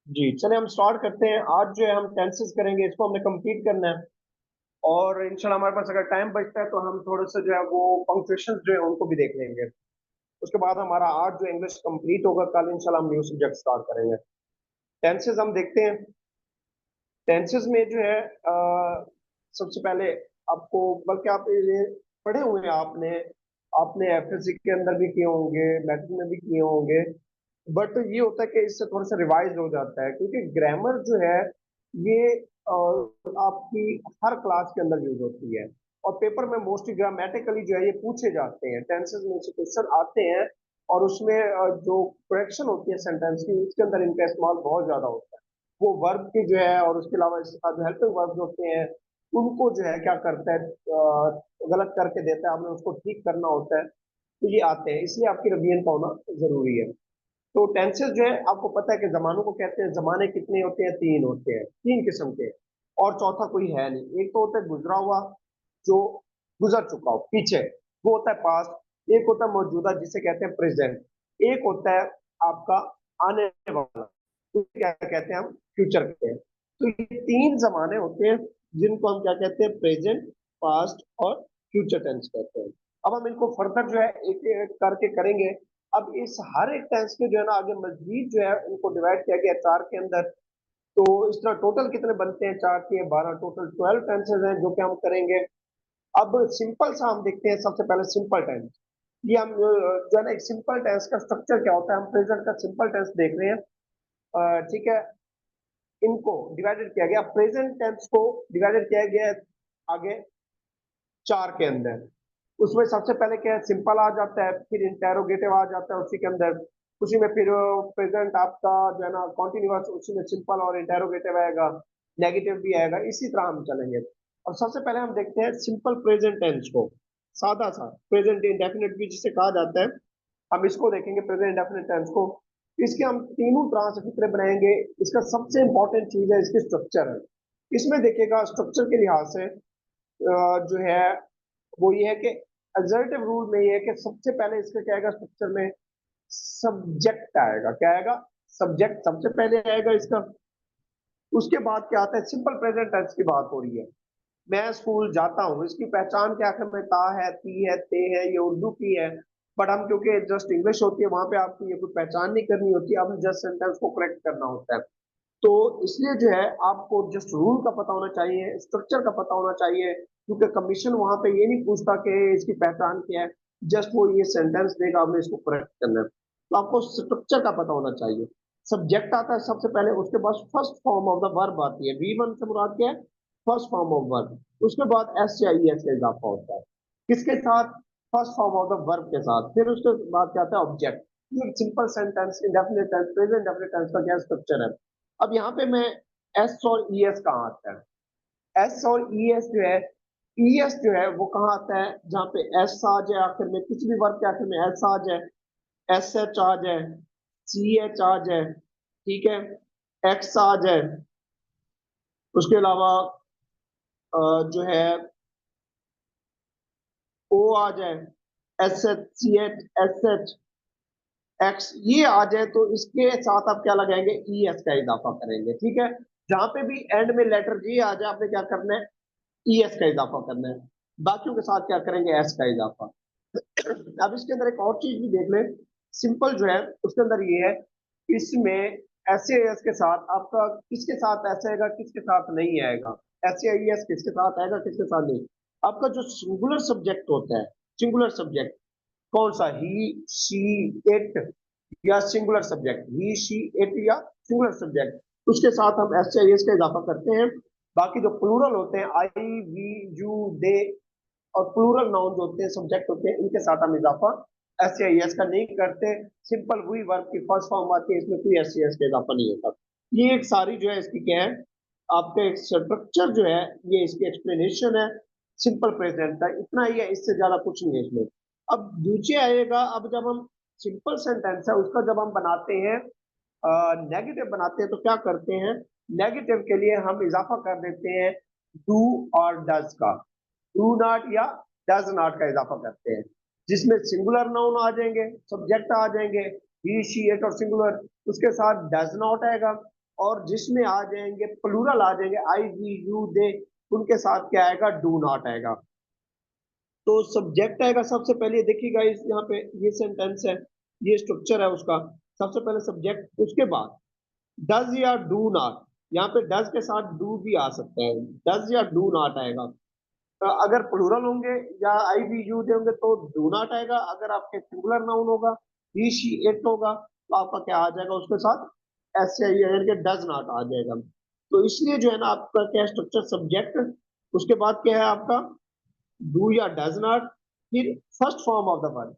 जी चले हम स्टार्ट करते हैं। आज जो है हम टेंसेस करेंगे, इसको हमने कंप्लीट करना है। और इंशाल्लाह हमारे पास अगर टाइम बचता है तो हम थोड़े से जो है वो पंक्चुएशंस जो है उनको भी देख लेंगे। उसके बाद हमारा आज जो इंग्लिश कंप्लीट होगा, कल इंशाल्लाह हम न्यू सब्जेक्ट स्टार्ट करेंगे। टेंसेस हम देखते हैं। टेंसेस में जो है सबसे पहले आपको, बल्कि आप ये पढ़े हुए हैं आपने आपने एफएससी के अंदर भी किए होंगे, मैट्रिक में भी किए होंगे। बट ये होता है कि इससे थोड़ा सा रिवाइज हो जाता है, क्योंकि ग्रामर जो है ये आपकी हर क्लास के अंदर यूज होती है। और पेपर में मोस्टली ग्रामेटिकली जो है ये पूछे जाते हैं, टेंसेस में से क्वेश्चन आते हैं। और उसमें जो करेक्शन होती है सेंटेंस की, उसके अंदर इनका इस्तेमाल बहुत ज्यादा होता है। वो वर्ब की जो है, और उसके अलावा इसके साथ जो हेल्पिंग वर्ब होते हैं उनको जो है क्या करता है, गलत करके देता है, आपने उसको ठीक करना होता है। तो ये आते हैं, इसलिए आपकी रबियन का होना जरूरी है। तो टेंसेस जो है आपको पता है कि जमानों को कहते हैं। जमाने कितने होते हैं? तीन होते हैं, तीन किस्म के। और चौथा कोई है नहीं। एक तो होता है गुजरा हुआ, जो गुजर चुका हो पीछे, वो होता है पास्ट। एक होता है मौजूदा, जिसे कहते हैं प्रेजेंट। एक होता है आपका आने वाला, तो क्या कहते हैं हम? फ्यूचर कहते हैं। तो ये तीन जमाने होते हैं जिनको हम क्या कहते हैं? प्रेजेंट, पास्ट और फ्यूचर टेंस कहते हैं। अब हम इनको फर्दर जो है एक एक करके करेंगे। अब इस हर एक टेंस के जो है ना आगे मजीद जो है उनको डिवाइड किया गया है चार के अंदर। तो इस तरह टोटल कितने बनते हैं? चार के 12, टोटल 12 टेंसेज हैं जो कि हम करेंगे। अब सिंपल सा हम देखते हैं। सबसे पहले सिंपल टेंस। ये हम जो है ना, एक सिंपल टेंस का स्ट्रक्चर क्या होता है? हम प्रेजेंट का सिंपल टेंस देख रहे हैं। ठीक है। इनको डिवाइडेड किया गया, प्रेजेंट टेंस को डिवाइडेड किया गया है आगे चार के अंदर। उसमें सबसे पहले क्या है? सिंपल आ जाता है, फिर इंटेरोगेटिव आ जाता है उसी के अंदर। उसी में फिर प्रेजेंट आपका जो है ना कॉन्टिन्यूअस, उसी में सिंपल और इंटेरोगेटिव आएगा, नेगेटिव भी आएगा। इसी तरह हम चलेंगे। और सबसे पहले हम देखते हैं सिंपल प्रेजेंट टेंस को। सादा सा प्रेजेंट इंडेफिनिट भी जिसे कहा जाता है, हम इसको देखेंगे प्रेजेंट इंडेफिनिट टेंस को। इसके हम तीनों तरह से फिक्रे बनाएंगे। इसका सबसे इंपॉर्टेंट चीज है इसकी स्ट्रक्चर है। इसमें देखिएगा स्ट्रक्चर के लिहाज से जो है वो ये है कि असर्टिव रूल में ये है कि सबसे पहले इसका क्या आएगा स्ट्रक्चर में? सब्जेक्ट आएगा। क्या आएगा? सब्जेक्ट सबसे पहले आएगा इसका। उसके बाद क्या आता है? सिंपल प्रेजेंट टेंस की बात हो रही है। मैं स्कूल जाता हूँ, इसकी पहचान क्या आखिर में ता है, ती है, ते है, ये उर्दू की है। बट हम क्योंकि जस्ट इंग्लिश होती है, वहां पे आपको ये कोई पहचान नहीं करनी होती, अब जस्ट सेंटेंस को करेक्ट करना होता है। तो इसलिए जो है आपको जस्ट रूल का पता होना चाहिए, स्ट्रक्चर का पता होना चाहिए। क्योंकि कमीशन वहां पे ये नहीं पूछता कि इसकी पहचान क्या है, जस्ट वो ये सेंटेंस देगा, आपने इसको करेक्ट करना है। तो आपको स्ट्रक्चर का पता होना चाहिए। सब्जेक्ट आता है सबसे पहले, उसके बाद first form of the verb आती है। वी1 से मुराद क्या है? First form of verb. उसके बाद एस या ई एस का इजाफा होता है। किसके साथ? First form of the verb के साथ। फिर उसके बाद क्या आता है? ऑब्जेक्ट। ये simple sentence, indefinite tense, present indefinite tense का क्या स्ट्रक्चर है। अब यहाँ पे मैं एस और ई एस कहाँ आता है? एस और ई एस जो है, ई एस जो है वो कहाँ आता है? जहाँ पे एस आ जाए आखिर में, किसी भी वर्ग के आखिर में एस आ जाए, एस एच आ जाए, सी एच आ जाए, ठीक है, एक्स आ जाए। उसके अलावा जो है ओ आ जाए, S H, C H, S H, X, ये आ जाए, तो इसके साथ आप क्या लगाएंगे? ई एस का इजाफा करेंगे। ठीक है। जहां पे भी एंड में लेटर जी आ जाए, आपने क्या करना है? ई एस का इजाफा करना है। बाकियों के साथ क्या करेंगे? एस का इजाफा। अब इसके अंदर एक और चीज भी देख लें। सिंपल जो है उसके अंदर ये है, इसमें एस एस के साथ आपका किसके साथ ऐसे आएगा, किसके साथ नहीं आएगा? एस एस किसके साथ आएगा, किसके साथ नहीं? आपका जो सिंगुलर सब्जेक्ट होता है, सिंगुलर सब्जेक्ट कौन सा? ही, शी, इट, या singular subject he, she, it, या सिंगुलर सब्जेक्ट, उसके साथ हम एस एस का इजाफा करते हैं। बाकी जो प्लूरल होते हैं, आई, वी, यू, दे, और प्लूरल नाउन जो होते हैं, सब्जेक्ट होते हैं, इनके साथ हम इजाफा एस या एस का नहीं करते। सिंपल वही वर्ब की फर्स्ट फॉर्म आती है, इसमें कोई एस या एस का इजाफा नहीं होता। ये एक सारी जो है इसकी क्या है, आपका एक स्ट्रक्चर जो है, ये इसकी एक्सप्लेनेशन है सिंपल प्रेजेंट का। इतना ही है, इससे ज्यादा कुछ नहीं है इसमें। अब नीचे आएगा। अब जब हम सिंपल सेंटेंस है उसका जब हम बनाते हैं, नेगेटिव बनाते हैं, तो क्या करते हैं? नेगेटिव के लिए हम इजाफा कर देते हैं डू और डज का। डू नॉट या डज नॉट का इजाफा करते हैं, जिसमें सिंगुलर नाउन आ जाएंगे, सब्जेक्ट आ जाएंगे, ही, शी, इट और सिंगुलर। उसके साथ डज नॉट आएगा, और जिसमें आ जाएंगे प्लूरल आ जाएंगे, आई वी यू दे, उनके साथ क्या आएगा, डू नॉट आएगा। तो सब्जेक्ट आएगा सबसे पहले, देखिएगा इस यहाँ पे ये सेंटेंस है, ये स्ट्रक्चर है उसका। सबसे पहले सब्जेक्ट, उसके बाद डज या डू नॉट। यहाँ पे डज के साथ डू भी आ सकता है, डज या डू नॉट आएगा। तो अगर प्लूरल होंगे या आई वी यू दे होंगे तो डू नॉट आएगा। अगर आपके सिंगुलर नाउन होगा, ही शी इट होगा, तो आपका क्या आ जाएगा उसके साथ, एस आई यानी कि डज नॉट आ जाएगा। तो इसलिए जो है ना आपका क्या स्ट्रक्चर, सब्जेक्ट, उसके बाद क्या है आपका डू या डज नॉट, फिर first form of the verb.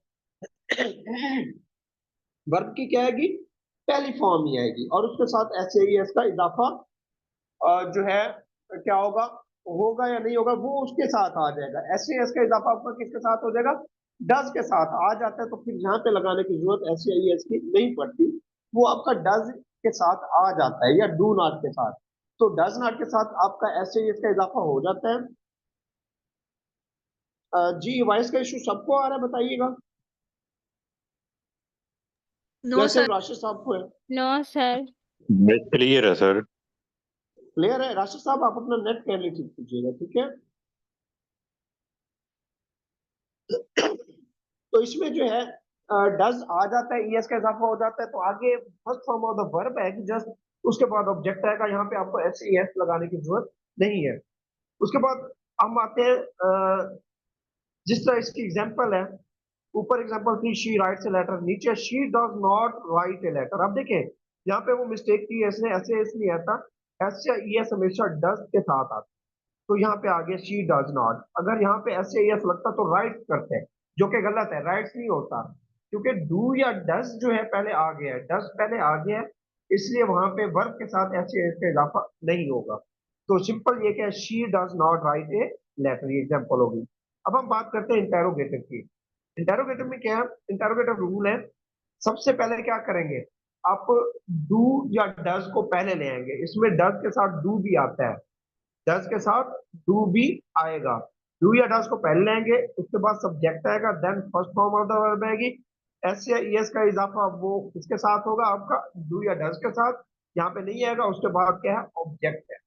Verb की क्या आएगी, पहली फॉर्म ही आएगी, और उसके साथ एस ए एस का इजाफा जो है क्या होगा, होगा या नहीं होगा, वो उसके साथ आ जाएगा। एस ए एस का इजाफा आपका किसके साथ हो जाएगा, डज के साथ आ जाता है, तो फिर यहाँ पे लगाने की जरूरत एस ए एस की नहीं पड़ती, वो आपका डज के साथ आ जाता है, या डू नॉट के साथ। तो डज नॉट के साथ आपका एस ए एस का इजाफा हो जाता है। जी वॉइस का इशू सबको आ रहा है, बताइएगा, नो या सर। सिर्फ राशिद साहब को है? No sir. क्लियर है सर। क्लियर है? राशिद साहब आप अपना नेट कैनली ठीक कीजिएगा, ठीक है। तो इसमें जो है डज आ जाता है, ईएस का इजाफा हो जाता है, तो आगे first form of the verb है कि जस्ट, उसके बाद ऑब्जेक्ट आएगा, यहाँ पे आपको एस एस लगाने की जरूरत नहीं है। उसके बाद हम आते हैं जिस तरह इसकी एग्जांपल है, ऊपर एग्जांपल थी शी राइट्स ए लेटर, नीचे she does not write a letter. अब देखें यहाँ पे वो मिस्टेक की है, इसने ऐसे एस नहीं आता, एस या ई एस हमेशा डज के साथ आता। तो यहाँ पे आ गया शी डज नॉट, अगर यहाँ पे एस एस लगता तो राइट करते हैं, जो कि गलत है, राइट्स नहीं होता, क्योंकि डू या डज जो है पहले आ गया है, डज पहले आ गया है, इसलिए वहां पे वर्ब के साथ एस एस का इजाफा नहीं होगा। तो सिंपल ये क्या, she does not write a letter, ये एग्जाम्पल होगी। अब हम बात करते हैं इंटेरोगेटिव की। इंटेरोगेटिव में क्या है, इंटेरोगेटिव रूल है, सबसे पहले क्या करेंगे, आप डू या डज को पहले ले आएंगे, इसमें डज के साथ डू भी आता है, डज के साथ डू भी आएगा, डू या डज को पहले लेंगे, उसके बाद सब्जेक्ट आएगा, then first form of the verb आएगी, एस या ईएस का इजाफा वो किसके साथ होगा, आपका डू या डज के साथ, यहाँ पे नहीं आएगा, उसके बाद क्या है, ऑब्जेक्ट है।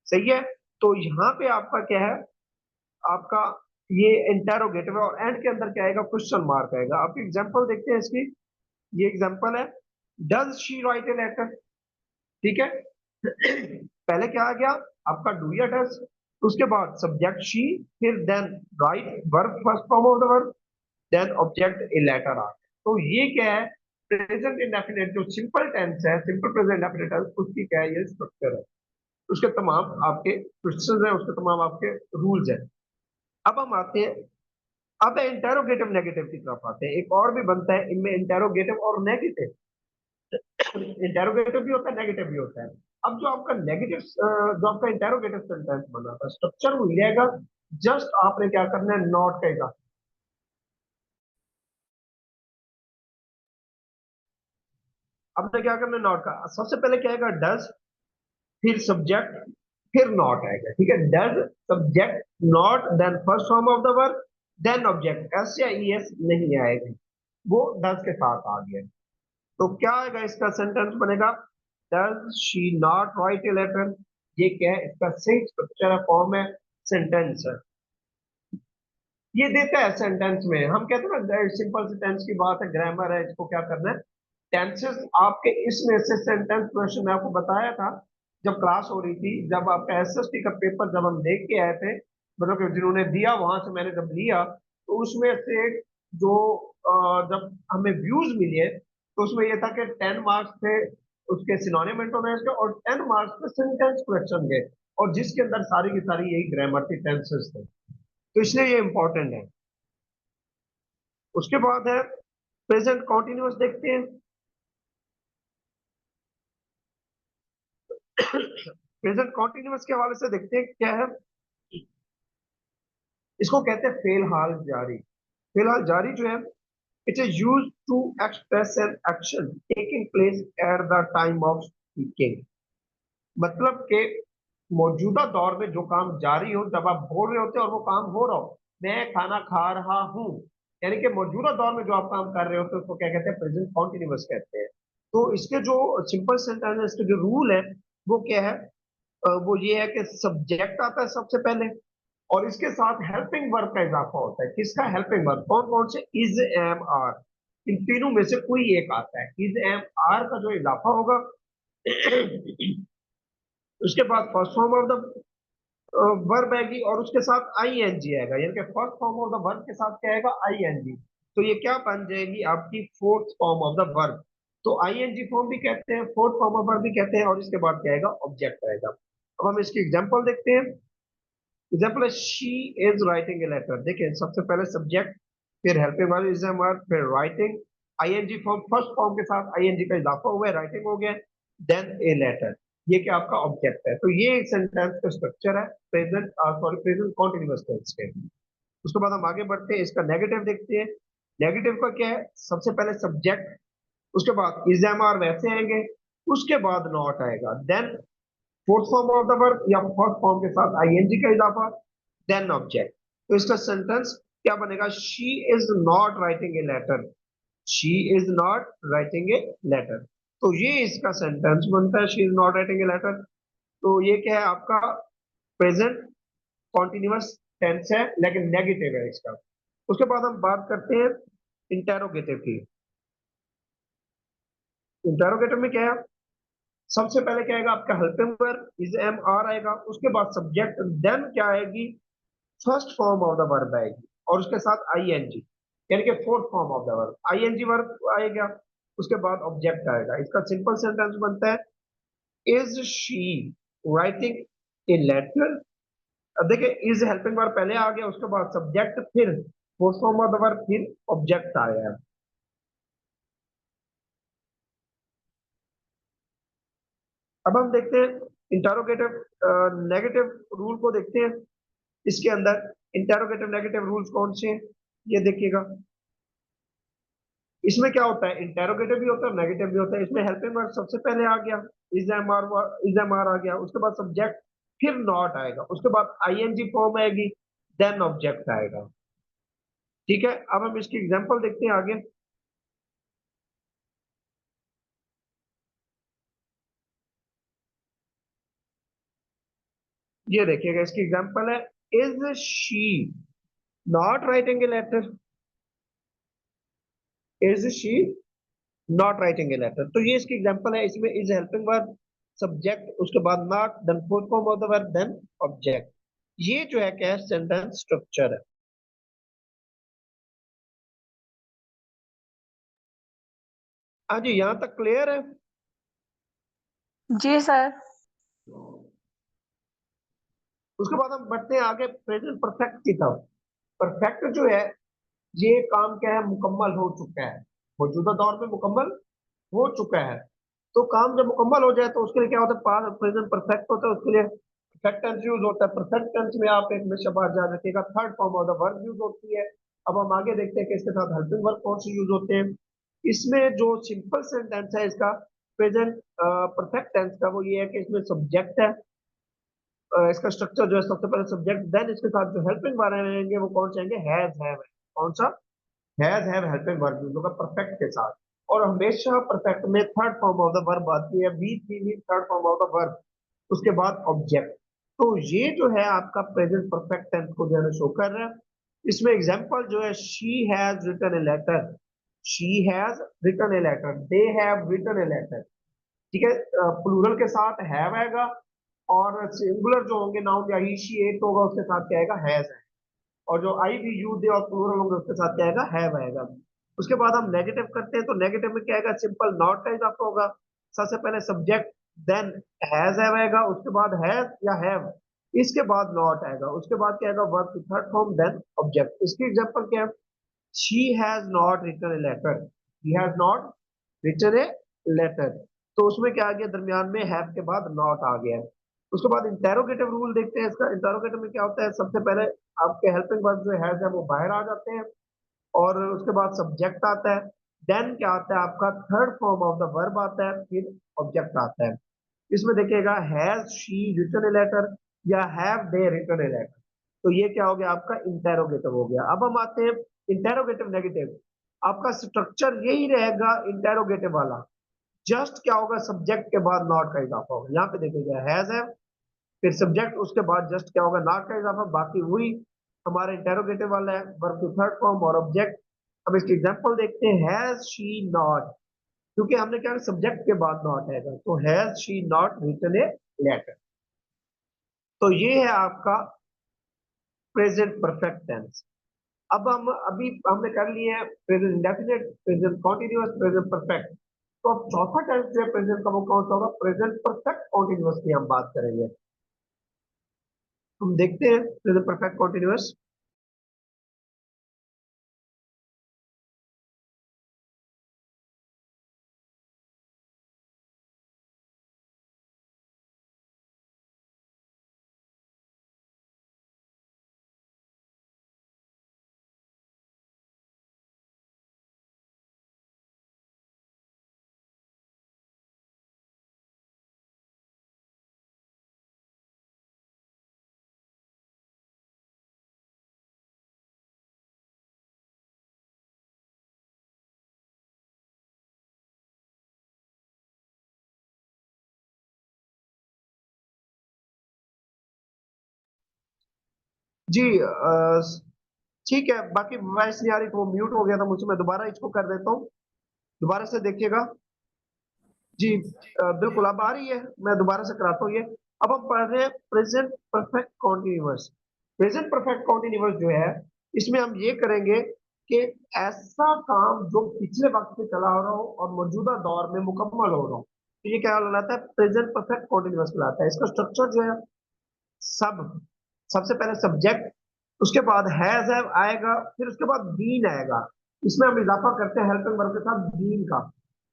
सही है। तो यहाँ पे आपका क्या है, आपका ये इंटेरोगेटिव है, और एंड के अंदर क्या आएगा, क्वेश्चन मार्क आएगा। आप एग्जांपल देखते हैं इसकी, ये एग्जांपल है, does she write a letter, ठीक है। पहले क्या आ गया आपका डू या डज, उसके बाद सब्जेक्ट शी, फिर then write verb first form of the verb, then object a letter आ। तो ये क्या है, प्रेजेंट इंडेफिनिट जो सिंपल टेंस है, सिंपल प्रेजेंट इंडेफिनिट है, उसकी क्या है, ये स्ट्रक्चर है, उसके तमाम आपके क्वेश्चंस है, उसके तमाम आपके रूल्स है। अब हम आते हैं, अब इंटेरोगेटिव नेगेटिव की तरफ आते हैं, एक और भी बनता है इनमें, इंटेरोगेटिव और नेगेटिव। इंटेरोगेटिव भी होता है, नेगेटिव भी होता है। अब जो आपका नेगेटिव, जो आपका इंटेरोगेटिव सेंटेंस बना था, स्ट्रक्चर वो मिलेगा, जस्ट आपने क्या करना है, नॉट का इजाफा, आपने क्या करना है, नॉट का। सबसे पहले क्या आएगा, डज, फिर सब्जेक्ट, फिर नॉट आएगा, ठीक है, does subject not, then first form of the verb, then object, S या ई एस नहीं आएगा, वो डज के साथ आ गया। तो क्या आएगा, इसका सेंटेंस बनेगा, does she not write a letter. ये क्या है, इसका सही स्ट्रक्चर है, फॉर्म है, सेंटेंस है, ये देता है सेंटेंस में। हम कहते हैं ना सिंपल से टेंस की बात है, ग्रामर है, इसको क्या करना है, टेंसेस आपके इसमें से सेंटेंस क्वेश्चन मैं आपको बताया था जब क्लास हो रही थी, जब आपका एसएसटी का पेपर जब हम देख के आए थे, मतलब कि जिन्होंने दिया वहां से मैंने जब लिया, तो उसमें से जो जब हमें व्यूज मिले, तो उसमें ये था कि 10 मार्क्स थे उसके सिनोनिम एंटोनिम्स के, और 10 मार्क्स पे सेंटेंस क्वेश्चन के, और जिसके अंदर सारी की सारी यही ग्रामर थी, टेंसेस थे, तो इसलिए ये इंपॉर्टेंट है। उसके बाद है प्रेजेंट कॉन्टिन्यूअस, देखते हैं। प्रेजेंट कॉन्टिन्यूअस के हवाले से देखते हैं क्या है, इसको कहते हैं फिलहाल जारी। फिलहाल जारी जो है, it is use to express an action taking place at the time of speaking. मतलब कि मौजूदा दौर में जो काम जारी हो, जब आप बोल रहे होते हैं और वो काम हो रहा हो, मैं खाना खा रहा हूँ, यानी कि मौजूदा दौर में जो आप काम कर रहे होते हैं उसको क्या कहते हैं, प्रेजेंट कॉन्टिन्यूअस कहते हैं। तो इसके जो सिंपल सेंटेंस के जो रूल है वो क्या है, वो ये है कि सब्जेक्ट आता है सबसे पहले, और इसके साथ हेल्पिंग वर्ब का इजाफा होता है। किसका हेल्पिंग वर्ब, कौन कौन से, इज, एम, आर, इन तीनों में से कोई एक आता है। इज, एम, आर का जो इजाफा होगा उसके बाद first form of the verb आएगी, और उसके साथ आई एन जी आएगा, यानी कि first form of the verb के साथ क्या आएगा, आई एन जी। तो ये क्या बन जाएगी आपकी fourth form of the verb. तो आई एन जी फॉर्म भी कहते हैं, फोर्थ फॉर्म ऑफ वर्ब भी कहते हैं, और इसके बाद क्या आएगा, ऑब्जेक्ट आएगा। अब हम इसकी एग्जांपल देखते हैं। एग्जांपल है she is writing a letter. देखिए सबसे पहले सब्जेक्ट, फिर helping verb is am verb, फिर writing, ING form, first form के साथ आईएनजी का इजाफा हुआ है, राइटिंग हो गया, देन ए लेटर। ये क्या आपका ऑब्जेक्ट है। तो ये एक सेंटेंस का स्ट्रक्चर है present, sorry, present continuous tense के। उसके बाद हम आगे बढ़ते हैं, इसका नेगेटिव देखते हैं। नेगेटिव का क्या है, सबसे पहले सब्जेक्ट, उसके बाद इज एम आर वैसे आएंगे, उसके बाद नॉट आएगा, then fourth form of the verb या फर्स्ट फॉर्म के साथ आईएनजी का इजाफा, देन ऑब्जेक्ट। तो इसका सेंटेंस क्या बनेगा, she is not writing a letter, she is not writing a letter. तो ये इसका सेंटेंस बनता है, she is not writing a letter. तो ये क्या है आपका, प्रेजेंट कॉन्टिन्यूअस टेंस है, लेकिन नेगेटिव है इसका। उसके बाद हम बात करते हैं इंटेरोगेटिव की। इंटेरोगेटिव में क्या है, सबसे पहले क्या आएगा आपका helping verb is am are आएगा, उसके बाद सब्जेक्ट, देन क्या आएगी, first form of the verb आएगी, और उसके साथ आईएनजी, यानी कि fourth form of the verb, ING verb आएगा, उसके बाद ऑब्जेक्ट आएगा। इसका सिंपल सेंटेंस बनता है is she writing a letter. अब देखिए इज हेल्पिंग वर्ब पहले आ गया, उसके बाद सब्जेक्ट, फिर fourth form of the verb, फिर ऑब्जेक्ट आया है। अब हम देखते हैं इंटरोगेटिव नेगेटिव रूल को देखते हैं। इसके अंदर इंटरोगेटिव नेगेटिव रूल्स कौन से हैं, ये देखिएगा। इसमें क्या होता है, इंटेरोगेटिव भी होता है, नेगेटिव भी होता है। इसमें हेल्पिंग वर्ब सबसे पहले आ गया, is am are, is am are आ गया, उसके बाद सब्जेक्ट, फिर नॉट आएगा, उसके बाद आईएनजी फॉर्म आएगी, देन ऑब्जेक्ट आएगा। ठीक है, अब हम इसकी एग्जांपल देखते हैं आगे। ये देखिएगा, इसकी एग्जांपल है is she not writing a letter, is she not writing a letter. तो ये इसकी एग्जांपल है। इसमें इज हेल्पिंग वर्ब, सब्जेक्ट, उसके बाद not, then fourth form of the verb, then object. ये जो है क्या है, सेंटेंस स्ट्रक्चर है। हाँ जी, यहाँ तक क्लियर है। जी सर। उसके बाद हम बढ़ते हैं आगे प्रेजेंट परफेक्ट की तरफ। परफेक्ट जो है, ये काम क्या है, मुकम्मल हो चुका है, मौजूदा दौर में मुकम्मल हो चुका है। तो काम जब मुकम्मल हो जाए तो उसके लिए क्या होता है, पास्ट प्रेजेंट परफेक्ट होता है, उसके लिए परफेक्ट टेंस यूज होता है। परफेक्ट टेंस में आप एक हमेशा बात याद रखिएगा, third form of the verb use होती है। अब हम आगे देखते हैं कि इसके साथ हेल्पिंग वर्ब कौन से यूज होते हैं। इसमें जो सिंपल सेंटेंस है इसका प्रेजेंट परफेक्ट टेंस का, वो ये है कि इसमें सब्जेक्ट है, इसका स्ट्रक्चर जो है, सबसे पहले सब्जेक्ट, देन इसके साथ जो हेल्पिंग वर्ब रहेंगे वो कौन से आएंगे, हैज, हैव। कौन सा, has, have, helping verb use होगा परफेक्ट के साथ। और हमेशा परफेक्ट में third form of the verb आती है, बी थी mean third form of the verb, उसके बाद ऑब्जेक्ट। तो ये जो है आपका प्रेजेंट परफेक्ट टेंस को जो है शो कर रहा है। इसमें एग्जांपल जो है, she has written a letter, she has written a letter, they have written a letter. ठीक है, प्लूरल के साथ हैव आएगा, और सिंगुलर जो होंगे नाउन या ही शी इट होगा, उसके साथ क्या आएगा, हैज है। और जो आई भी यू दे और प्लूरल होंगे उसके साथ क्या आएगा, हैव आएगा। उसके बाद हम नेगेटिव करते हैं, तो नेगेटिव में क्या आएगा, सिंपल नॉट का इजाफा होगा, सबसे पहले सब्जेक्ट, देन हैज हैव आएगा, उसके बाद हैज या हैव, इसके बाद नॉट आएगा, उसके बाद क्या आएगा, वर्ब की थर्ड फॉर्म, देन ऑब्जेक्ट। इसकी एग्जांपल क्या है, she has not written a letter, she has not written a letter. तो उसमें क्या आ गया, दरमियान में हैव के बाद नॉट आ गया। उसके बाद इंटेरोगेटिव रूल देखते हैं इसका। इंटेरोगेटिव में क्या होता है, सबसे पहले आपके हेल्पिंग वर्ब जो है वो बाहर आ जाते हैं, और उसके बाद सब्जेक्ट आता है, देन क्या आता है आपका, third form of the verb आता है, फिर ऑब्जेक्ट आता है। इसमें देखिएगा, has she written a letter या have they written a letter. तो ये क्या हो गया आपका, इंटेरोगेटिव हो गया। अब हम आते हैं इंटेरोगेटिव नेगेटिव। आपका स्ट्रक्चर यही रहेगा इंटेरोगेटिव वाला, जस्ट क्या होगा, सब्जेक्ट के बाद नॉट का इजाफा होगा। यहाँ पे देखिएगा हैज है, फिर सब्जेक्ट, उसके बाद जस्ट क्या होगा, नॉट का इजाफा, बाकी वही हमारा इंटेरोगेटिव वाला है, वर्ब की थर्ड फॉर्म और ऑब्जेक्ट। अब इसकी एग्जांपल देखते हैं, हैज शी नॉट, क्योंकि हमने क्या सब्जेक्ट के बाद नॉट आएगा, तो has she not written a letter. तो ये है आपका प्रेजेंट परफेक्ट टेंस। अब हम अभी हमने कर लिए हैं present indefinite, present continuous, present perfect. तो अब चौथा टेंस जो है प्रेजेंट का, वो कौन सा होगा, प्रेजेंट परफेक्ट कॉन्टिन्यूअस की हम बात करेंगे। हम देखते हैं प्रेजेंट परफेक्ट कॉन्टिन्यूअस। जी ठीक है, बाकी वॉइस नहीं आ रही तो वो म्यूट हो गया था मुझसे, मैं दोबारा इसको कर देता हूँ, दोबारा से देखिएगा। जी बिल्कुल अब आ रही है, मैं दोबारा से कराता हूँ ये। अब हम पढ़ रहे हैं present perfect continuous. Present perfect continuous जो है, इसमें हम ये करेंगे कि ऐसा काम जो पिछले वक्त में चला हो रहा हो और मौजूदा दौर में मुकम्मल हो रहा हो, तो ये क्या कहलाता है, प्रेजेंट परफेक्ट कॉन्टिन्यूअस कहलाता है। इसका स्ट्रक्चर जो है, सब सबसे पहले सब्जेक्ट, उसके बाद हैज हैव आएगा, फिर उसके बाद बीन आएगा। इसमें हम इजाफा करते हैं हेल्पिंग वर्ब के साथ बीन का।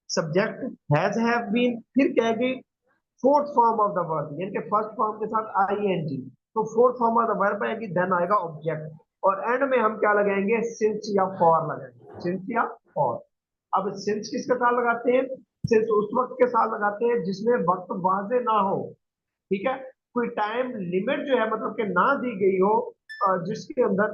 सब्जेक्ट हैज हैव बीन, फिर कहेगी fourth form of the verb, यानी कि फर्स्ट फॉर्म के साथ आईएनजी, तो fourth form of the verb आएगी, देन आएगा ऑब्जेक्ट, और एंड में हम क्या लगाएंगे, सिंस या फॉर लगाएंगे, सिंस या फॉर। अब सिंस किसके साथ लगाते हैं, सिंस उस वक्त के साथ लगाते हैं जिसमें वक्त वाजे ना हो, ठीक है, कोई टाइम लिमिट जो है मतलब कि ना दी गई हो, जिसके अंदर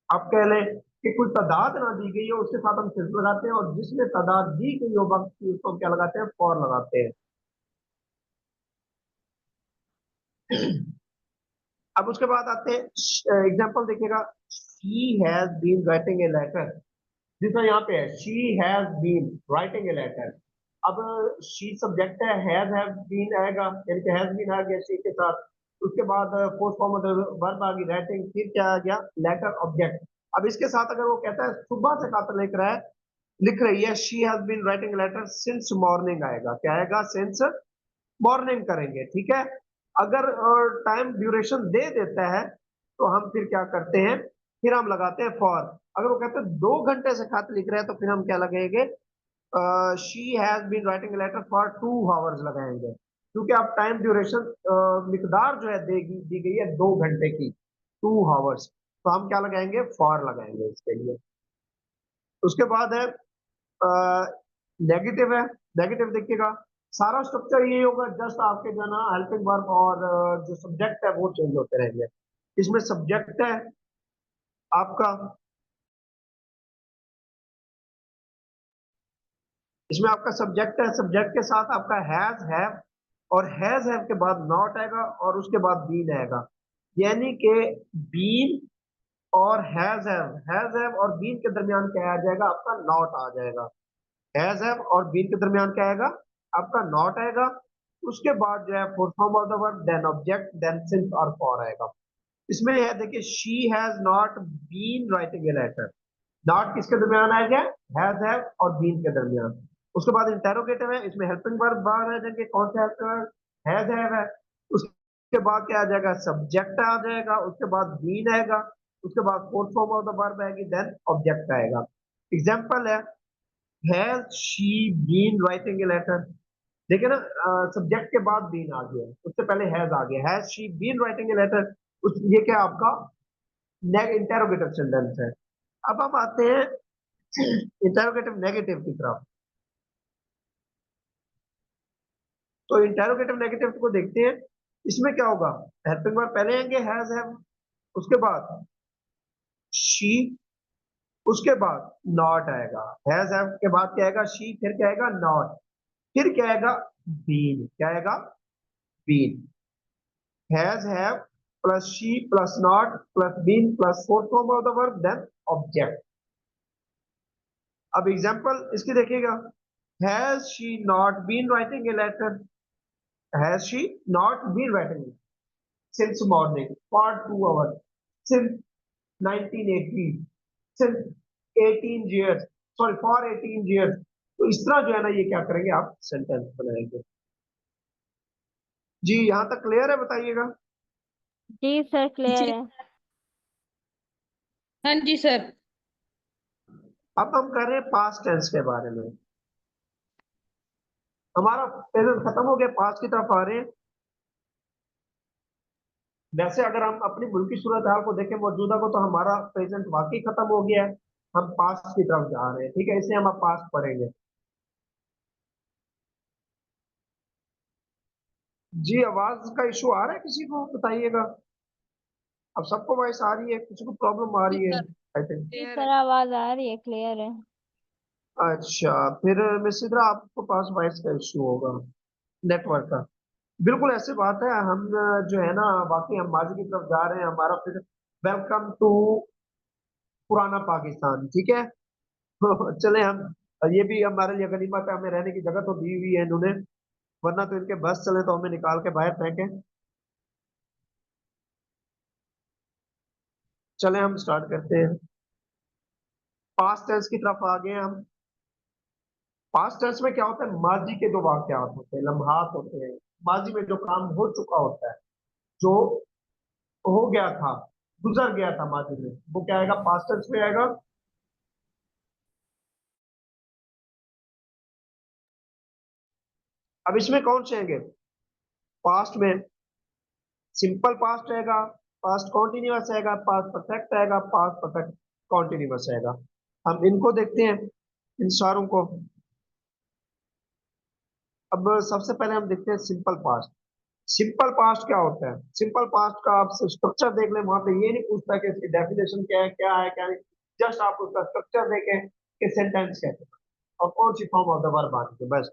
आप कह लें कि कोई तादाद ना दी गई हो, उसके साथ हम सिर्फ लगाते हैं, और जिसमें तादाद दी गई हो वक्त की, उसको हम क्या लगाते हैं, फॉर लगाते हैं। अब उसके बाद आते हैं एग्जांपल देखिएगा, she has been writing a letter, जिसका यहाँ पे है she has been writing a letter. अब शी सब्जेक्ट है, हैज बीन आएगा, यानी कि हैज बीन आ गया शी के साथ, उसके बाद पोस्ट फॉर्म वर्ब आ गई राइटिंग, फिर क्या आ गया, लेटर ऑब्जेक्ट। अब इसके साथ अगर वो कहता है सुबह से खातर लिख रहा है, लिख रही है, she has been writing letter since morning आएगा, क्या आएगा, सिंस मॉर्निंग करेंगे, ठीक है। अगर टाइम ड्यूरेशन दे देता है तो हम फिर क्या करते हैं, फिर हम लगाते हैं फॉर। अगर वो कहते हैं 2 घंटे से खत लिख रहे हैं, तो फिर हम क्या लगाएंगे, she has been writing letter for 2 hours लगाएंगे, क्योंकि अब टाइम ड्यूरेशन मिकदार जो है देगी दी गई है 2 घंटे की, 2 आवर्स, तो हम क्या लगाएंगे, फॉर लगाएंगे इसके लिए। उसके बाद है नेगेटिव है। नेगेटिव देखिएगा, सारा स्ट्रक्चर यही होगा, जस्ट आपके जो है ना हेल्पिंग वर्ब और जो सब्जेक्ट है वो चेंज होते रहेंगे। इसमें सब्जेक्ट है आपका, इसमें आपका सब्जेक्ट है, सब्जेक्ट के साथ आपका हैज हैव, और हैज हैव के बाद नॉट आएगा, और उसके बाद बीन आएगा, यानी कि बीन और हैज हैव और बीन के दरमियान क्या आ जाएगा, आपका नॉट आ जाएगा। हैज हैव और बीन के दरमियान क्या आएगा, आपका नॉट आएगा। उसके बाद जो है fourth form of the verb, then object, then since और फॉर आएगा। इसमें है देखिए, she has not been writing a letter, not किसके दरमियान आ गया, हैज हैव और बीन के दरमियान। उसके बाद इंटेरोगेटिव है, इसमें हेल्पिंग वर्ब बाहर आ जाएंगे, कौन सा हेल्पिंग वर्ब, हैज हैव है। उसके बाद क्या आ जाएगा, सब्जेक्ट आ जाएगा, उसके बाद बीन आएगा, उसके बाद fourth form of the verb आएगी, देन ऑब्जेक्ट आएगा। एग्जांपल है, has she been writing a letter, देखिए ना, सब्जेक्ट के बाद बीन आ गया, उससे पहले हैज आ गया, has she been writing a letter, उस ये क्या आपका इंटेरोगेटिव सेंटेंस है। अब हम आते हैं इंटेरोगेटिव नेगेटिव की तरफ। तो इंटेरोगेटिव नेगेटिव को देखते हैं, इसमें क्या होगा, हेल्पिंग वर्ब पहले आएंगे हैज हैव, उसके बाद शी, उसके बाद नॉट आएगा, हैज हैव के बाद क्या आएगा, शी, फिर क्या आएगा, नॉट। फिर क्या आएगा, बीन, क्या आएगा, been. Has, have plus she plus not plus been plus fourth form of the verb then object. अब एग्जांपल इसकी देखिएगा, has she not been writing a letter, has she not been writing since morning for 2 hours, since 1980, since 18 years, sorry for 18 years। तो इस तरह जो है ना ये क्या करेंगे आप सेंटेंस बनाएंगे। जी यहाँ तक क्लियर है, बताइएगा। जी सर क्लियर है। हाँ जी सर। अब हम कर रहे हैं पास्ट टेंस के बारे में। हमारा प्रेजेंट खत्म हो गया, पास्ट की तरफ आ रहे हैं। वैसे अगर हम अपनी मुल्क की सूरत हाल को देखें मौजूदा को, तो हमारा प्रेजेंट वाकई खत्म हो गया है, हम पास्ट की तरफ जा रहे हैं। ठीक है, इसलिए हम अब पास्ट पढ़ेंगे। जी आवाज का इशू आ रहा है किसी को, बताइएगा। अब सबको वॉइस आ रही है, किसी को प्रॉब्लम आ जी रही है सर आई थिंक। जी क्लियर है। सर आवाज आ रही है, क्लियर है। अच्छा, फिर मिस इधर आपको पास वॉइस का इशू होगा, नेटवर्क का। बिल्कुल ऐसी बात है, हम जो है ना वाकई हम माजी की तरफ जा रहे हैं। हमारा फिर वेलकम टू पुराना पाकिस्तान, ठीक है। चले हम, ये भी हमारे लिए गनीमत है, हमें रहने की जगह तो दी हुई है इन्होंने, वरना तो इनके बस चले तो हमें निकाल के बाहर फेंके। चले हम स्टार्ट करते हैं। पास्ट टेंस की तरफ आ गए हम। पास्ट टेंस में क्या होता है, माजी के जो वाकयात होते हैं, लम्हात होते हैं, माजी में जो काम हो चुका होता है, जो हो गया था, गुजर गया था माजी में, वो क्या आएगा, पास्ट टेंस में आएगा। अब इसमें कौन से आएंगे, पास्ट में सिंपल पास्ट आएगा, पास्ट कॉन्टिन्यूअस आएगा, पास्ट परफेक्ट आएगा, पास्ट परफेक्ट कॉन्टिन्यूअस आएगा। हम इनको देखते हैं, इन सारों को। अब सबसे पहले हम देखते हैं सिंपल पास्ट। सिंपल पास्ट क्या होता है, सिंपल पास्ट का आप स्ट्रक्चर देख लें, वहां पे ये नहीं पूछता कि इसकी डेफिनेशन क्या है क्या नहीं। जस्ट आप उसका स्ट्रक्चर देखें कि सेंटेंस कैसे और कौन सी फॉर्म ऑफ द वर्ब आती है, बस।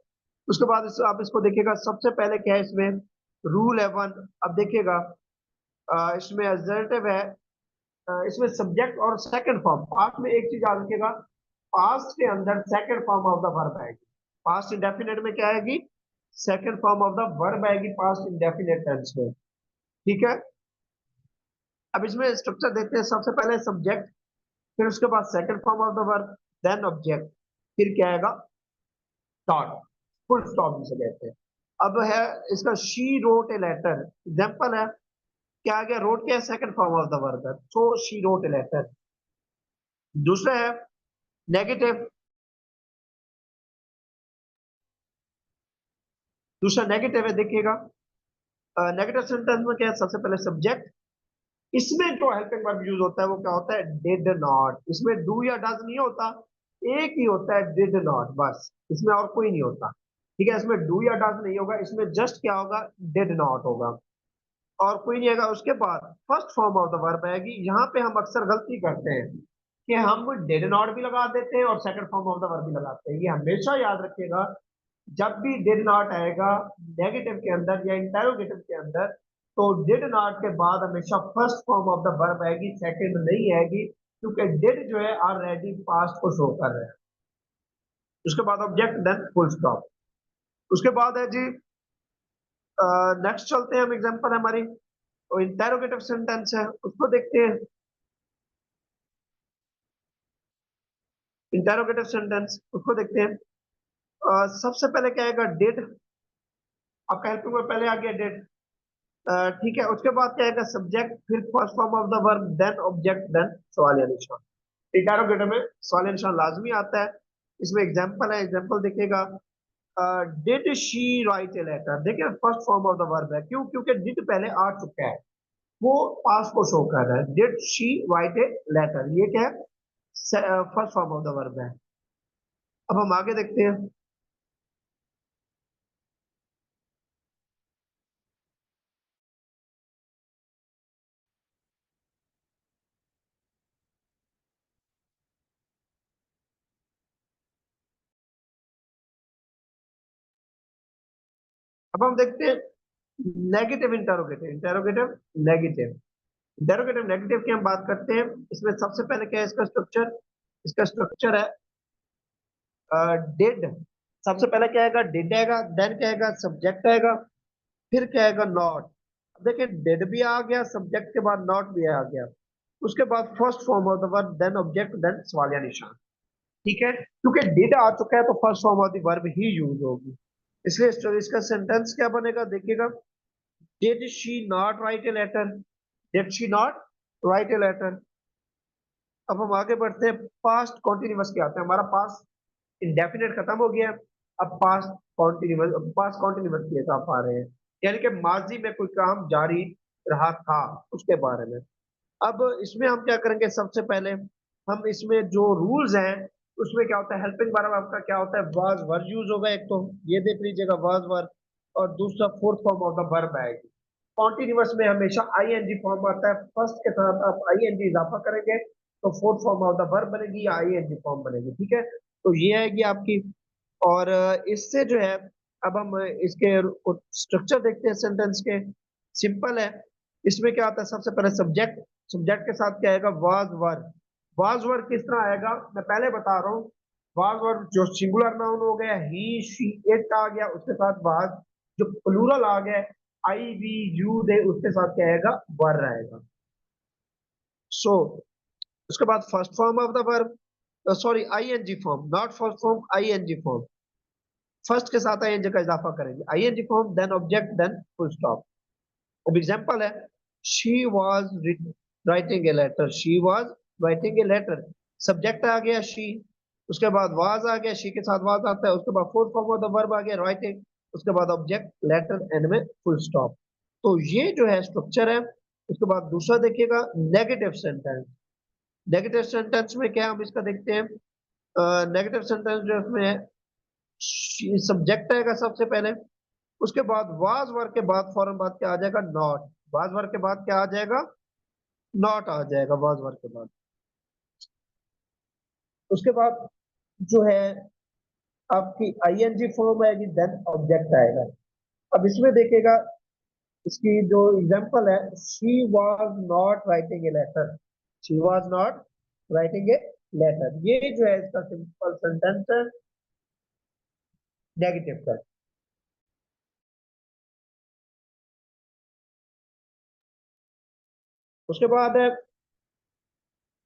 उसके बाद आप इसको देखिएगा, सबसे पहले क्या है इसमें, रूल है वन। अब देखिएगा, इसमें असर्टिव है, इसमें सब्जेक्ट और सेकंड फॉर्म। पास्ट में एक चीज याद रखिएगा, पास्ट के अंदर second form of the verb आएगी। पास्ट इंडेफिनिट में क्या आएगी, second form of the verb आएगी पास्ट इंडेफिनिट टेंस में। ठीक है। अब इसमें स्ट्रक्चर देखते हैं, सबसे पहले सब्जेक्ट, फिर उसके बाद second form of the verb, then object, फिर क्या आएगा, डॉट, फुल स्टॉप जिसे कहते हैं। अब है इसका, she wrote a letter, example है, क्या आ गया, रोट क्या है, second form of the verb है, so she wrote a letter. दूसरा है नेगेटिव, दूसरा नेगेटिव है, देखिएगा। नेगेटिव सेंटेंस में क्या है, सबसे पहले सब्जेक्ट, इसमें जो हेल्पिंग वर्ब यूज होता है वो क्या होता है, डिड नॉट। इसमें डू या डज नहीं होता, एक ही होता है, डिड नॉट, बस। इसमें और कोई नहीं होता। ठीक है, इसमें डू या डज नहीं होगा, इसमें जस्ट क्या होगा, डिड नॉट होगा, और कोई नहीं आएगा। उसके बाद first form of the verb आएगी। यहाँ पे हम अक्सर गलती करते हैं कि हम डिड नॉट भी लगा देते हैं और second form of the verb भी लगाते हैं। ये हमेशा याद रखिएगा, जब भी डिड नॉट आएगा नेगेटिव के अंदर या इंटेरोगेटिव के अंदर, तो डिड नॉट के बाद हमेशा first form of the verb आएगी, सेकंड नहीं आएगी, क्योंकि डिड जो है ऑलरेडी पास्ट को शो कर रहे हैं। उसके बाद ऑब्जेक्ट, देन फुल स्टॉप। उसके बाद है जी, नेक्स्ट चलते हैं हम, एग्जांपल है हमारी, तो इंटेरोगेटिव सेंटेंस है, उसको देखते हैं। इंटेरोगेटिव सेंटेंस उसको देखते हैं। सबसे पहले क्या आएगा, डिड, आपका हेल्पिंग वर्ब पहले आ गया, डिड। ठीक है, उसके बाद क्या आएगा, सब्जेक्ट, फिर first form of the verb, then object, then सवालिया निशान। इंटेरोगेटिव में सवालिया निशान लाजमी आता है। इसमें एग्जांपल है, एग्जांपल देखिएगा, did she write a letter, देखिए first form of the verb है, क्यों, क्योंकि डिड पहले आ चुका है, वो पास्ट को शो कर रहा है। Did she write a letter, ये क्या है, first form of the verb है। अब हम आगे देखते हैं। अब हम देखते हैं negative interrogative, interrogative negative. Interrogative negative की हम बात करते हैं। इसमें सबसे पहले क्या है इसका स्ट्रक्चर? इसका स्ट्रक्चर है डिड। सबसे पहले क्या आएगा? डिड आएगा, देन क्या आएगा? सब्जेक्ट आएगा, फिर क्या आएगा? नॉट। देखिए डिड भी आ गया, सब्जेक्ट के बाद नॉट भी आ गया, उसके बाद first form of the verb, then object, then सवालिया निशान। ठीक है, क्योंकि डिड आ चुका है तो first form of the verb ही यूज होगी, इसलिए इसका सेंटेंस क्या बनेगा देखिएगा। Did she not write a letter? Did she not write a letter. अब हम आगे बढ़ते हैं, पास्ट कॉन्टिन्यूअस के आते हैं। हमारा पास्ट इंडेफिनिट खत्म हो गया, अब पास्ट कॉन्टिन्यूअस की तरफ आ रहे हैं, यानी कि माजी में कोई काम जारी रहा था उसके बारे में। अब इसमें हम क्या करेंगे? सबसे पहले हम इसमें जो रूल्स हैं उसमें क्या होता है, हेल्पिंग वर्ब आपका क्या होता है? वाज वर्ब यूज होगा, एक तो ये देख लीजिएगा वाज वर्ब, और दूसरा fourth form of the verb आएगी। कॉन्टिन्यूअस में हमेशा आईएनजी फॉर्म आता है, फर्स्ट के साथ आप आईएनजी इजाफा करेंगे तो fourth form of the verb बनेगी या आईएनजी फॉर्म बनेगी। ठीक है, तो ये आएगी आपकी। और इससे जो है, अब हम इसके स्ट्रक्चर देखते हैं सेंटेंस के। सिंपल है, इसमें क्या आता है? सबसे पहले सब्जेक्ट, सब्जेक्ट के साथ क्या आएगा? Was verb. वाज वर्ब किस तरह आएगा मैं पहले बता रहा हूँ। वाज वर्ब जो सिंगुलर नाउन हो गया, ही शी इट आ गया, उसके साथ वाज। जो प्लूरल आ गया, आई वी यू दे, उसके साथ क्या आएगा? वर आएगा। सो उसके बाद first form of the verb, sorry ING form, not first form, ING form. First के साथ आईएनजी का इजाफा करेंगे, ING form, then object, then full stop. अब एग्जांपल है, she was writing a letter, she was writing a letter. Subject आ गया she, उसके बाद वाज आ गया, शी के साथ वाज आता है, उसके बाद fourth form of the verb आ गया राइटिंग, उसके बाद ऑब्जेक्ट, लेटर, एंड में फुल स्टॉप। तो ये जो है स्ट्रक्चर है। उसके बाद दूसरा देखिएगा, नेगेटिव सेंटेंस। नेगेटिव सेंटेंस में क्या हम इसका देखते हैं? नेगेटिव सेंटेंस जो इसमें है, सब्जेक्ट आएगा सबसे पहले, उसके बाद वाज वर्ग के बाद फौरन बाद क्या आ जाएगा? नॉट। वाज वर्ग के बाद क्या आ जाएगा? नॉट आ जाएगा वाज वर्ग के बाद। उसके बाद जो है आपकी आईएनजी फॉर्म आएगी, देन ऑब्जेक्ट आएगा। अब इसमें देखिएगा, इसकी जो एग्जांपल है, she was not writing a letter, she was not writing a letter. ये जो है इसका सिंपल सेंटेंस है नेगेटिव का। उसके बाद है,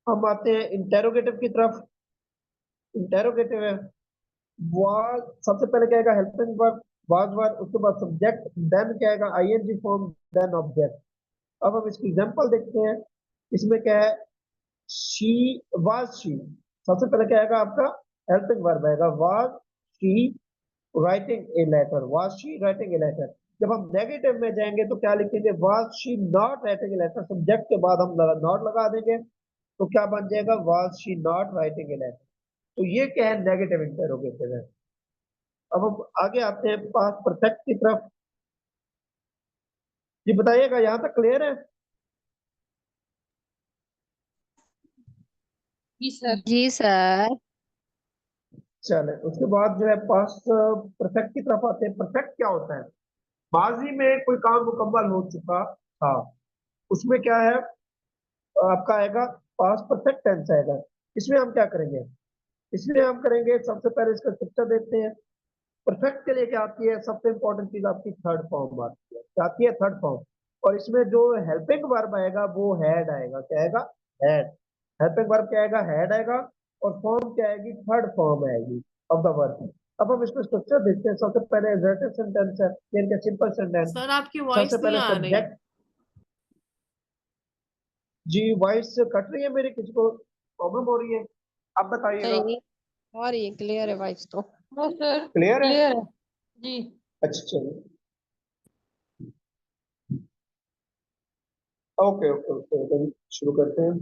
हम आते हैं इंटेरोगेटिव की तरफ। इंटेरोगेटिव है, वाज सबसे पहले क्या आएगा? हेल्पिंग वर्ब, वाज वर्ब, उसके बाद सब्जेक्ट, देन क्या आएगा? I N G form, then object. अब हम इसकी एग्जांपल देखते हैं। इसमें क्या है? शी वाज शी, सबसे पहले क्या आएगा आपका? हेल्पिंग वर्ब आएगा, was she writing a letter, was she writing a letter. जब हम नेगेटिव में जाएंगे तो क्या लिखेंगे? Was she not writing a letter, subject के बाद हम नॉट लगा देंगे तो क्या बन जाएगा? Was she not writing a letter. तो ये क्या है? नेगेटिव इंटरोगेटिव है। अब हम आगे आते हैं पास्ट परफेक्ट की तरफ। जी बताइएगा, यहाँ तक क्लियर है? जी सर। जी सर। चले, उसके बाद जो है पास्ट परफेक्ट की तरफ आते हैं। परफेक्ट क्या होता है? माजी में कोई काम मुकम्मल हो चुका था, उसमें क्या है आपका? आएगा पास्ट परफेक्ट टेंस आएगा। इसमें हम क्या करेंगे? इसमें हम करेंगे, सबसे पहले इसका स्ट्रक्चर देखते हैं। परफेक्ट के लिए क्या आती है? सबसे इंपॉर्टेंट चीज आपकी थर्ड फॉर्म आती है। क्या आती है? Third form. और इसमें जो हेल्पिंग वर्ब आएगा वो हेड आएगा। क्या आएगा? हेड। हेल्पिंग वर्ब क्या आएगा? हेड आएगा। और फॉर्म क्या आएगी? थर्ड फॉर्म आएगी ऑफ द वर्ब। अब हम इसमें स्ट्रक्चर देखते हैं। सबसे पहले एग्जर्टिव सेंटेंस है, यानी कि सिंपल सेंटेंस। सर आपकी सबसे वॉइस नहीं पहले आ रही। सब्जेक्ट। जी वॉइस कट रही है मेरी, किसी को प्रॉब्लम हो रही है? आप बताइएगा। नहीं, और ये क्लियर है वॉइस तो। हाँ सर क्लियर है? क्लियर है जी। अच्छा चलिए, ओके ओके ओके, तो शुरू करते हैं।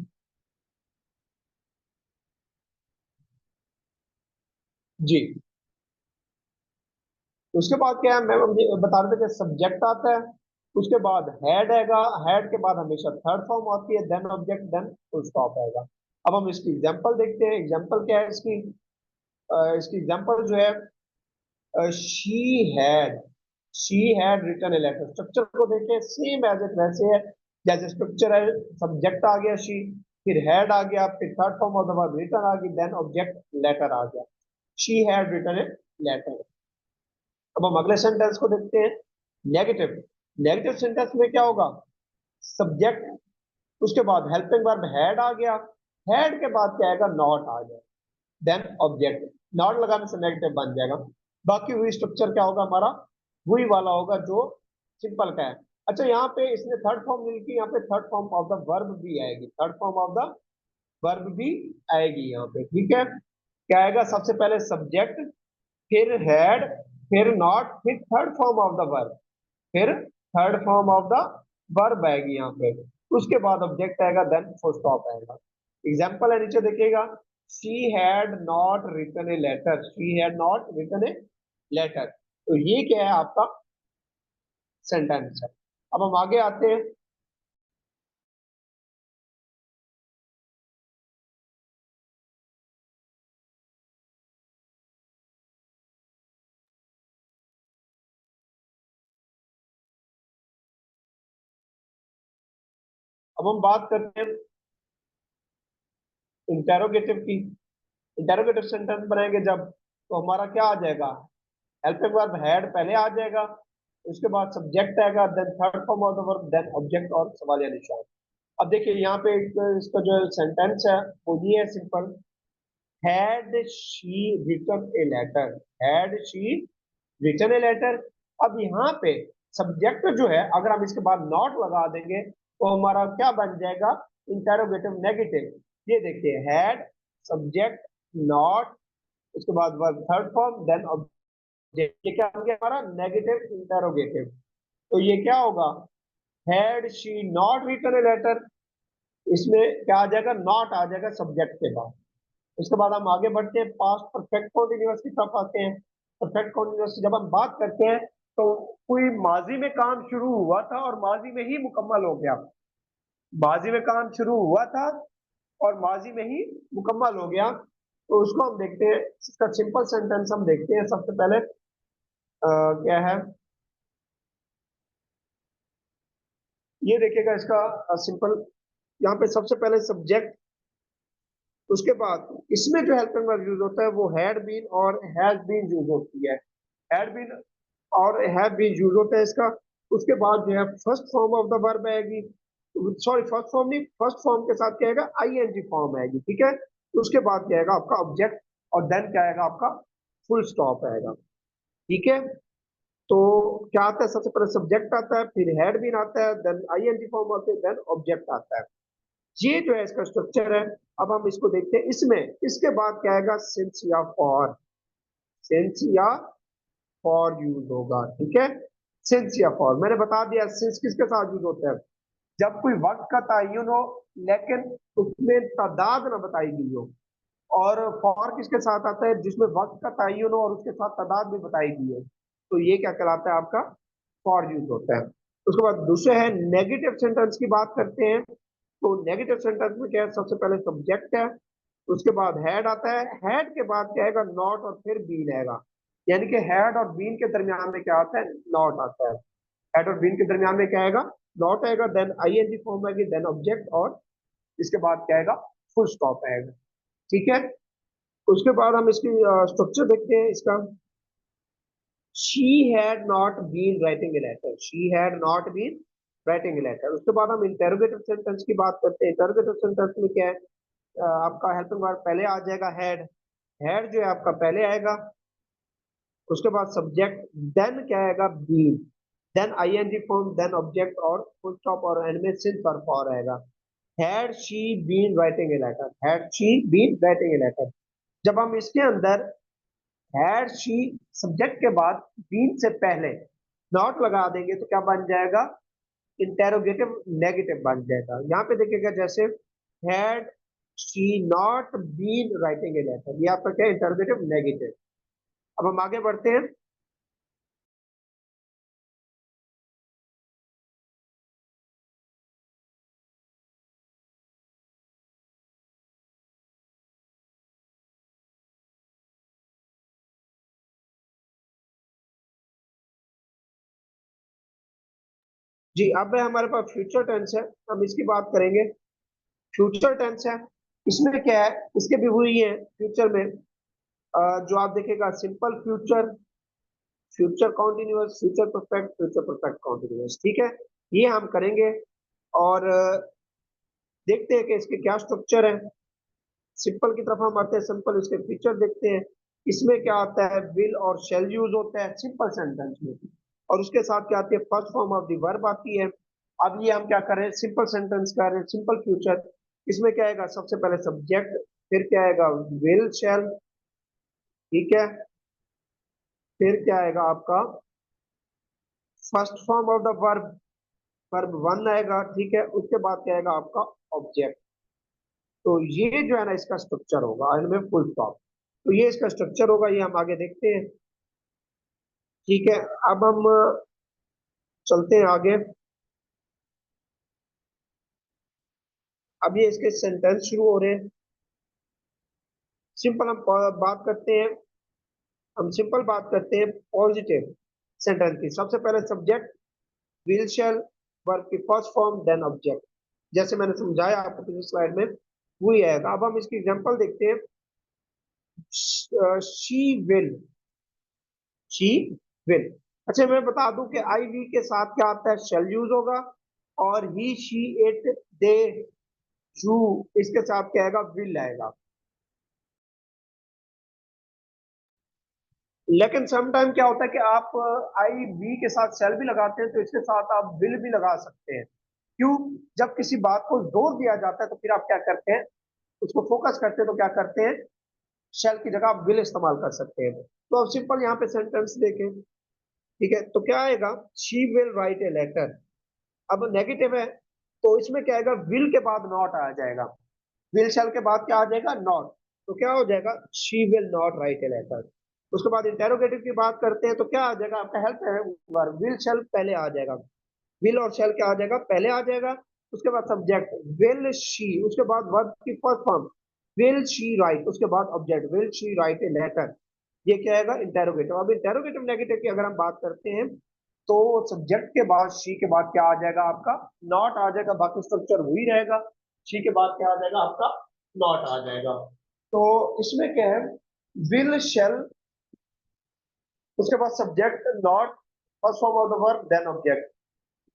जी, उसके बाद क्या है, मैं मुझे बता रहे थे कि सब्जेक्ट आता है, उसके बाद हेड आएगा, हेड के बाद हमेशा थर्ड फॉर्म आती है, then object, then full stop आएगा। अब हम इसकी एग्जांपल देखते हैं। एग्जांपल क्या है इसकी? इसकी एग्जांपल जो है, she had, she had written a letter. Structure को देखें, सेम एज इट वैसे है जैसे स्ट्रक्चर है। सब्जेक्ट आ गया शी, फिर हैड आ गया, फिर third form of the verb written आ गई, देन ऑब्जेक्ट लेटर आ गया। She had written a letter. अब हम अगले सेंटेंस को देखते हैं, नेगेटिव। नेगेटिव सेंटेंस में क्या होगा, सब्जेक्ट, उसके बाद हेल्पिंग वर्ब हैड आ गया, हैड के बाद क्या आएगा, नॉट आ गया, देन ऑब्जेक्ट। नॉट लगाने से नेगेटिव बन जाएगा। बाकी हुई स्ट्रक्चर क्या होगा हमारा, वही वाला होगा जो सिंपल का है। अच्छा, यहाँ पे इसने थर्ड फॉर्म मिलकर यहाँ पे third form of the verb भी आएगी, third form of the verb भी आएगी यहाँ पे, ठीक है। क्या आएगा, सबसे पहले सब्जेक्ट, फिर हेड, फिर नॉट, फिर third form of the verb, फिर third form of the verb आएगी यहाँ पे, उसके बाद ऑब्जेक्ट आएगा, देन फुल स्टॉप आएगा। एग्जाम्पल है नीचे देखिएगा, she had not written a letter, she had not written a letter. तो ये क्या है आपका सेंटेंस है। अब हम आगे आते हैं, अब हम बात करते हैं इंटेरोगेटिव की। इंटेरोगेटिव सेंटेंस बनाएंगे जब, तो हमारा क्या आ जाएगा, हेल्पिंग वर्ब हैड पहले आ जाएगा, उसके बाद सब्जेक्ट आएगा, then third form of the verb, then object और सवालिया निशान। अब देखिए यहाँ पे इसका जो सेंटेंस है वो ये है simple, had she written a letter, had she written a letter. अब यहाँ पे सब्जेक्ट जो है अगर हम इसके बाद नॉट लगा देंगे तो हमारा क्या बन जाएगा, इंटेरोगेटिव नेगेटिव। ये देखिए, हैड, सब्जेक्ट, नॉट, उसके बाद verb third form, then object. ये क्या हो गया हमारा, नेगेटिव इंटेरोगेटिव। तो ये क्या होगा, had she not written a letter, इसमें क्या आ जाएगा, नॉट आ जाएगा सब्जेक्ट के बाद। उसके बाद हम आगे बढ़ते हैं, पास्ट परफेक्ट कॉन्टिन्यूअस की तरफ आते हैं। परफेक्ट कॉन्टिन्यूअस जब हम बात करते हैं तो कोई माजी में काम शुरू हुआ था और माजी में ही मुकम्मल हो गया, माजी में काम शुरू हुआ था और माजी में ही मुकम्मल हो गया। तो उसको हम देखते हैं, इसका सिंपल सेंटेंस हम देखते हैं सबसे पहले। क्या है, ये देखिएगा इसका सिंपल, यहाँ पे सबसे पहले सब्जेक्ट, उसके बाद इसमें जो हेल्पिंग वर्ब यूज होता है वो हैड बीन और हैज बीन यूज होती है, हैड बीन और हैव बीन यूज होता है इसका। उसके बाद जो है first form of the verb आएगी, सॉरी फर्स्ट फॉर्म नहीं, फर्स्ट फॉर्म के साथ क्या आएगा, आईएनजी फॉर्म आएगी, ठीक है। उसके बाद क्या आएगा आपका ऑब्जेक्ट, और देन क्या आएगा आपका फुल स्टॉप आएगा, ठीक है। तो क्या आता है, सबसे पहले सब्जेक्ट आता है, फिर हैड बीन आता है, देन आईएनजी फॉर्म आते हैं, देन ऑब्जेक्ट आता है। ये जो है इसका स्ट्रक्चर है। अब हम इसको देखते हैं, इसमें इसके बाद क्या आएगा, सिंस या फॉर, सिंस या फॉर यूज होगा, ठीक है। सिंस या फॉर मैंने बता दिया, सिंस किसके साथ यूज होता है, जब कोई वक्त का तयन हो लेकिन उसमें तादाद ना बताई गई हो। और फॉर किसके साथ आता है, जिसमें वक्त का तयन हो और उसके साथ तादाद भी बताई गई हो, तो ये क्या कहलाता है आपका, फॉर यूज होता है। उसके बाद दूसरे है नेगेटिव सेंटेंस की बात करते हैं। तो नेगेटिव सेंटेंस में क्या है, सबसे पहले सब्जेक्ट है, उसके बाद हैड आता है, हैड के बाद क्या आएगा, नॉट, और फिर बीन आएगा। यानी कि हैड और बीन के दरमियान में क्या आता है, नॉट आता है। हेड और बीन के दरमियान में क्या आएगा, नॉट आएगा, देन आईएनजी फॉर्म आएगी, देन ऑब्जेक्ट, और इसके बाद क्या आएगा, फुल स्टॉप आएगा, ठीक है। उसके बाद हम इसकी स्ट्रक्चर देखते हैं इसका, she had not been writing a letter, she had not been writing a letter. उसके बाद हम इंटेरोगेटिव सेंटेंस की बात करते हैं। इंटेरोगेटिव सेंटेंस में क्या है, आपका हेल्पिंग वर्ब पहले आ जाएगा, हैड, हैड जो है आपका पहले आएगा, उसके बाद सब्जेक्ट, देन क्या आएगा, been, then I N G form, then object और फुल स्टॉप, और एंड में सिंस और फॉर आएगा। Had she been writing a letter, had she been writing a letter. जब हम इसके अंदर हैड शी सब्जेक्ट के बाद बीन से पहले नॉट लगा देंगे तो क्या बन जाएगा, इंटेरोगेटिव नेगेटिव बन जाएगा। यहाँ पे देखिएगा जैसे had she not been writing a letter, ये आपका क्या, इंटेरोगेटिव नेगेटिव। अब हम आगे बढ़ते हैं, जी, अब है हमारे पास फ्यूचर टेंस है, हम इसकी बात करेंगे। फ्यूचर टेंस है, इसमें क्या है, इसके भी हुई है फ्यूचर में। जो आप देखेगा simple future, future continuous, future perfect, future perfect continuous, ठीक है। ये हम करेंगे और देखते हैं कि इसके क्या स्ट्रक्चर है। सिंपल की तरफ हम आते हैं, सिंपल इसके फीचर देखते हैं। इसमें क्या आता है, विल और शेल यूज होता है सिंपल सेंटेंस में, और उसके साथ क्या आती है, first form of the verb आती है। अब ये हम क्या कर रहे हैं, सिंपल सेंटेंस कर रहे हैं, सिंपल फ्यूचर। इसमें क्या आएगा, सबसे पहले सब्जेक्ट, फिर क्या आएगा, विल शेल, ठीक है। फिर क्या आएगा आपका first form of the verb, verb one आएगा, ठीक है। उसके बाद क्या आएगा आपका ऑब्जेक्ट। तो ये जो है ना इसका स्ट्रक्चर होगा, इनमें फुल स्टॉप। तो ये इसका स्ट्रक्चर होगा, ये हम आगे देखते हैं, ठीक है। अब हम चलते हैं आगे। अब ये इसके सेंटेंस शुरू हो रहे हैं। सिंपल हम बात करते हैं, हम सिंपल बात करते हैं पॉजिटिव सेंटेंस की। सबसे पहले सब्जेक्ट, विल शैल, वर्ब की फर्स्ट फॉर्म, देन ऑब्जेक्ट, जैसे मैंने समझाया आपको पिछली स्लाइड में वही आएगा। अब हम इसकी एग्जांपल देखते हैं। She will, she will. अच्छा, मैं बता दूं कि आई वी के साथ क्या आता है, शेल यूज होगा, और ही शी इट दे यू, इसके साथ क्या आएगा, विल आएगा। लेकिन सम टाइम क्या होता है कि आप आई वी के साथ शेल भी लगाते हैं, तो इसके साथ आप विल भी लगा सकते हैं। क्यों, जब किसी बात को जोर दिया जाता है तो फिर आप क्या करते हैं, उसको फोकस करते हैं, तो क्या करते हैं, शेल की जगह आप विल इस्तेमाल कर सकते हैं। तो अब सिंपल यहाँ पे सेंटेंस देखें, ठीक है। तो क्या आएगा, she will write a letter. अब नेगेटिव है, तो इसमें क्या आएगा, विल के बाद नॉट आ जाएगा, विल शेल के बाद क्या आ जाएगा, नॉट। तो क्या हो जाएगा, she will not write a letter. उसके बाद इंटेरोगेटिव की बात करते हैं, तो क्या आ जाएगा आपका, हेल्प है, विल शेल पहले आ जाएगा, विल और शेल क्या आ जाएगा, पहले आ जाएगा। उसके बाद सब्जेक्ट, विल शी, उसके बाद वर्ब की first form, will she write, उसके बाद object, will she write a letter. ये क्या आएगा, इंटेरोगेटिव। अब इंटेरोगेटिव नेगेटिव की अगर हम बात करते हैं, तो सब्जेक्ट के बाद शी के बाद क्या आ जाएगा आपका, नॉट आ जाएगा, बाकी स्ट्रक्चर वही रहेगा। शी के बाद क्या आ जाएगा आपका, नॉट आ जाएगा। तो इसमें क्या है, विल शेल, उसके बाद subject, not, first form of the verb, then object.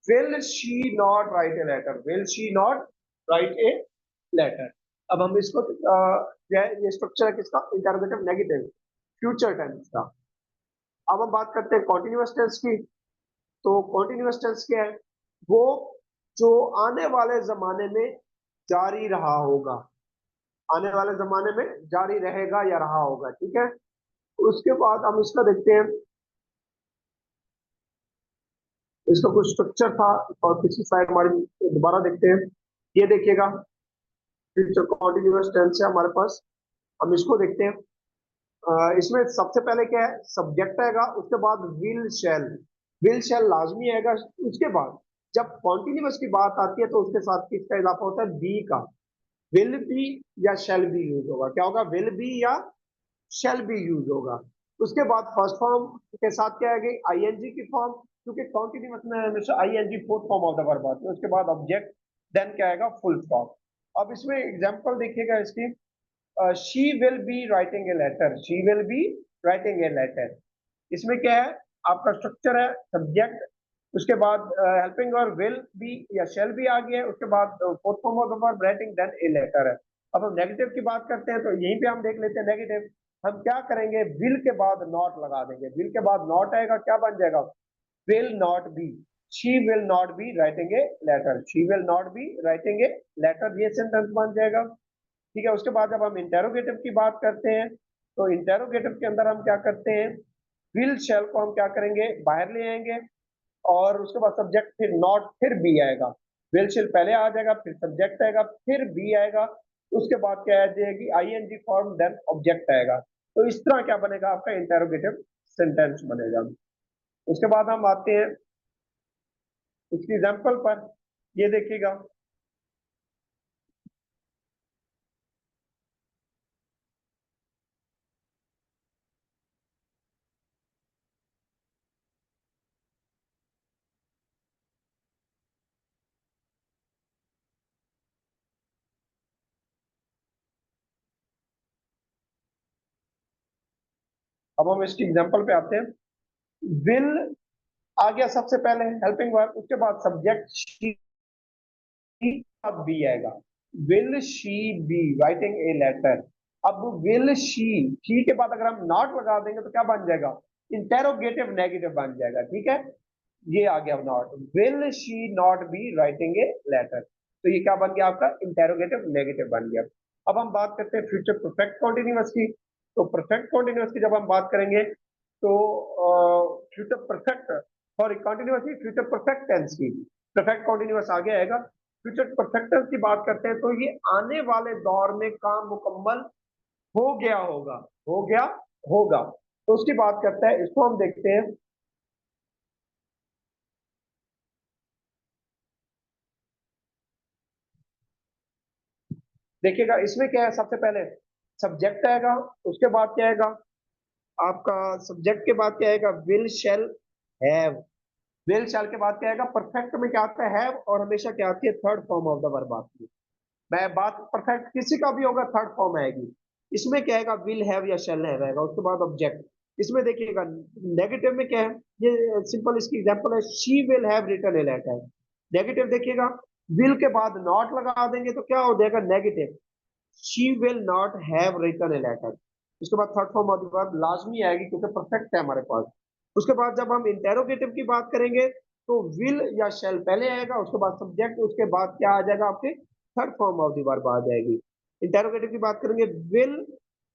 Will she not write a letter, will she not write a letter. अब हम इसको जो है, ये स्ट्रक्चर है किसका, इंटरोगेटिव नेगेटिव फ्यूचर टेंस का। अब हम बात करते हैं कॉन्टिन्यूअस टेंस की। तो कॉन्टिन्यूअस टेंस क्या है, वो जो आने वाले जमाने में जारी रहा होगा, आने वाले जमाने में जारी रहेगा या रहा होगा, ठीक है। उसके बाद हम इसका देखते हैं, इसका कुछ स्ट्रक्चर था, और पिछली स्लाइड हमारी दोबारा देखते हैं। ये देखिएगा, फ्यूचर कॉन्टिन्यूअस टेंस है हमारे पास, हम इसको देखते हैं। इसमें सबसे पहले क्या है, सब्जेक्ट आएगा, उसके बाद विल शेल, विल शेल लाजमी आएगा। उसके बाद जब कॉन्टिन्यूअस की बात आती है, तो उसके साथ किसका इजाफा होता है, बी का, विल बी या शेल बी यूज होगा। क्या होगा, विल बी या शेल बी यूज होगा। उसके बाद फर्स्ट फॉर्म के साथ क्या आएगी, आईएनजी की फॉर्म, क्योंकि कॉन्टिन्यूअस में हमेशा I N G fourth form of the verb आती है। उसके बाद ऑब्जेक्ट, देन क्या आएगा, फुल स्टॉप। अब इसमें एग्जांपल देखिएगा इसकी। She will be writing a letter, she will be writing a letter. इसमें क्या है, आपका स्ट्रक्चर है सब्जेक्ट, उसके बाद हेल्पिंग और विल बी या शेल बी आ गया है, उसके बाद fourth form of the verb writing, then a letter है। अब हम नेगेटिव की बात करते हैं, तो यहीं पे हम देख लेते हैं नेगेटिव। हम क्या करेंगे, विल के बाद नॉट लगा देंगे, विल के बाद नॉट आएगा, क्या बन जाएगा, will not be, she will not be writing a letter, she will not be writing a letter, ये सेंटेंस बन जाएगा, ठीक है। उसके बाद जब हम इंटेरोगेटिव की बात करते हैं, तो इंटेरोगेटिव के अंदर हम क्या करते हैं, विल शेल को हम क्या करेंगे, बाहर ले आएंगे, और उसके बाद सब्जेक्ट, फिर नॉट, फिर बी आएगा। विल शेल पहले आ जाएगा, फिर सब्जेक्ट आएगा, फिर बी आएगा, उसके बाद क्या आ जाएगी, आईएनजी फॉर्म, देन ऑब्जेक्ट आएगा। तो इस तरह क्या बनेगा आपका इंटेरोगेटिव सेंटेंस बनेगा। उसके बाद हम आते हैं इसकी एग्जाम्पल पर, ये देखिएगा। अब हम इसकी एग्जांपल पे आते हैं। विल आ गया सबसे पहले हेल्पिंग वर्ब, उसके बाद सब्जेक्ट शी, अब बी आएगा। Will she be writing a letter. अब विल शी के बाद अगर हम नॉट लगा देंगे तो क्या बन जाएगा, इंटेरोगेटिव नेगेटिव बन जाएगा। ठीक है, ये आ गया not. Will she not be writing a letter, तो ये क्या बन गया आपका, इंटेरोगेटिव नेगेटिव बन गया। अब हम बात करते हैं फ्यूचर परफेक्ट कॉन्टिन्यूअस की। तो परफेक्ट कॉन्टिन्यूअस की जब हम बात करेंगे तो फ्यूचर परफेक्ट, सॉरी कॉन्टिन्यूअस की, फ्यूचर परफेक्ट टेंस की परफेक्ट कॉन्टिन्यूअस आगे आएगा। फ्यूचर परफेक्ट टेंस की बात करते हैं तो ये आने वाले दौर में काम मुकम्मल हो गया होगा, हो गया होगा, तो उसकी बात करता है। इसको हम देखते हैं। देखिएगा इसमें क्या है, सबसे पहले सब्जेक्ट आएगा, उसके बाद क्या आएगा आपका, सब्जेक्ट के बाद क्या आएगा, विल शैल हैव। विल शैल के बाद क्या आएगा, परफेक्ट में क्या आता है, हैव, और हमेशा क्या आती है, third form of the verb आती है। मैं बात परफेक्ट किसी का भी होगा थर्ड फॉर्म आएगी। इसमें क्या आएगा, विल हैव या शैल हैव आएगा, उसके बाद ऑब्जेक्ट। इसमें देखिएगा नेगेटिव में क्या है, ये सिंपल इसकी एग्जांपल है, she will have written a letter. Negative देखिएगा, विल के बाद नॉट लगा देंगे तो क्या हो जाएगा, negative, she will not have written a letter. उसके बाद third form of the verb लाजमी आएगी क्योंकि परफेक्ट है हमारे पास। उसके बाद जब हम इंटेरोगेटिव की बात करेंगे तो विल या शैल पहले आएगा, उसके बाद सब्जेक्ट, उसके बाद क्या आ जाएगा आपके, third form of the verb आ जाएगी। इंटेरोगेटिव की बात करेंगे, will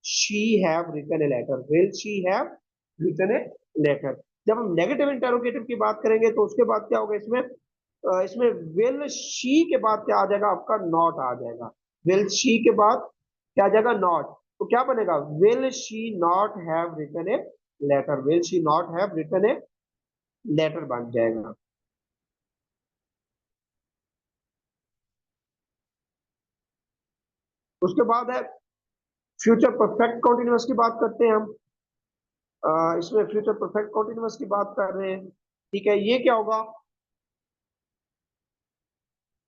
she have written a letter, will she have written a letter. जब हम नेगेटिव इंटेरोगेटिव की बात करेंगे तो उसके बाद क्या होगा, इसमें इसमें विल शी के बाद क्या आ जाएगा आपका, नॉट आ जाएगा। विल शी के बाद क्या आ जाएगा, नॉट, तो क्या बनेगा, will she not have written a letter, will she not have written a letter बन जाएगा। उसके बाद है फ्यूचर परफेक्ट कॉन्टिन्यूअस की बात करते हैं हम। इसमें फ्यूचर परफेक्ट कॉन्टिन्यूअस की बात कर रहे हैं। ठीक है, ये क्या होगा,